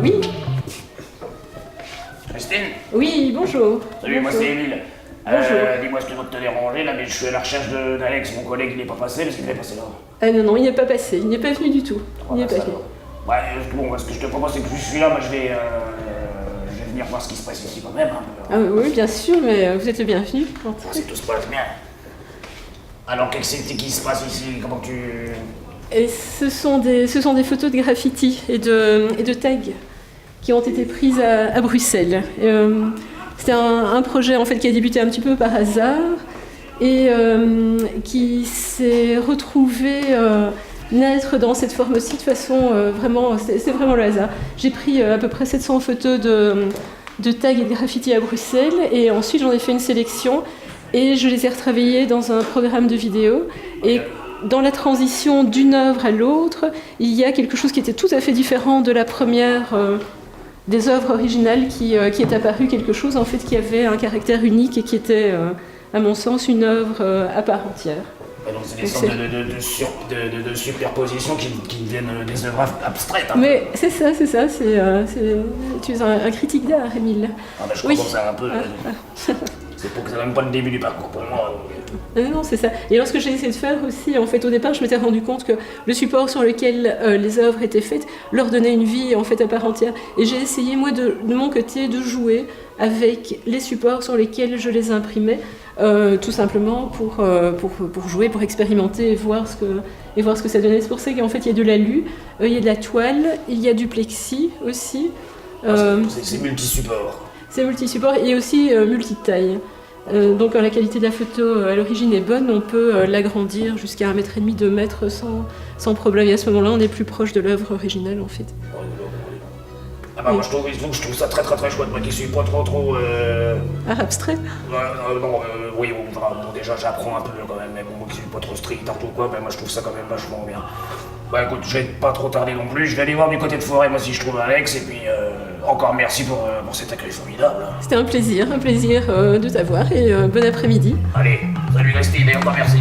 Oui. Christine? Oui, bonjour. Salut, moi c'est Émile. Bonjour. Dis-moi ce que je vais te déranger là, mais je suis à la recherche d'Alex, mon collègue, il n'est pas passé, parce qu'il est passé là. Ah non, il n'est pas passé, il n'est pas venu du tout. Il n'est pas venu. Ouais, bon, ce que je te propose, c'est que je suis là, moi je vais venir voir ce qui se passe ici quand même. Hein. Ah oui, bien sûr, mais vous êtes le bienvenu. Si tout se passe bien. Alors, qu'est-ce qui se passe ici? Comment tu... Et ce sont des photos de graffiti et de tags qui ont été prises à Bruxelles. C'était un projet en fait qui a débuté un petit peu par hasard et qui s'est retrouvé naître dans cette forme-ci de façon vraiment, c'est vraiment le hasard. J'ai pris à peu près 700 photos de tags et de graffiti à Bruxelles et ensuite j'en ai fait une sélection et je les ai retravaillées dans un programme de vidéo. Et dans la transition d'une œuvre à l'autre, il y a quelque chose qui était tout à fait différent de la première des œuvres originales qui est apparu, quelque chose en fait qui avait un caractère unique et qui était, à mon sens, une œuvre à part entière. Donc c'est des sortes de superpositions qui deviennent des œuvres abstraites. Hein. Mais c'est ça, tu es un critique d'art, Émile. Ah ben je commence un peu... C'est pour que ça même pas le début du parcours pour moi. Non, c'est ça. Et alors ce que j'ai essayé de faire aussi, en fait, au départ, je m'étais rendu compte que le support sur lequel les œuvres étaient faites leur donnait une vie en fait à part entière. Et j'ai essayé moi de mon côté de jouer avec les supports sur lesquels je les imprimais, tout simplement pour jouer, pour expérimenter et voir ce que ça donnait. C'est pour ça qu'en fait il y a de l'alu, il y a de la toile, il y a du plexi aussi. C'est multi-support. C'est multi-support et aussi multi-taille. Donc quand la qualité de la photo à l'origine est bonne, on peut l'agrandir jusqu'à 1,5 m, 2 m sans problème. Et à ce moment-là, on est plus proche de l'œuvre originale en fait. Ah bah, moi je trouve ça très chouette, moi qui suis pas trop... Art abstrait? Oui, bon, déjà j'apprends un peu quand même, mais bon, moi qui suis pas trop strict ou quoi, ben moi je trouve ça quand même vachement bien. Bah écoute, je vais pas trop tarder non plus, je vais aller voir du côté de Forêt, moi si je trouve Alex, et puis encore merci pour cet accueil formidable. C'était un plaisir de t'avoir et bon après-midi. Allez, salut Christine et encore merci.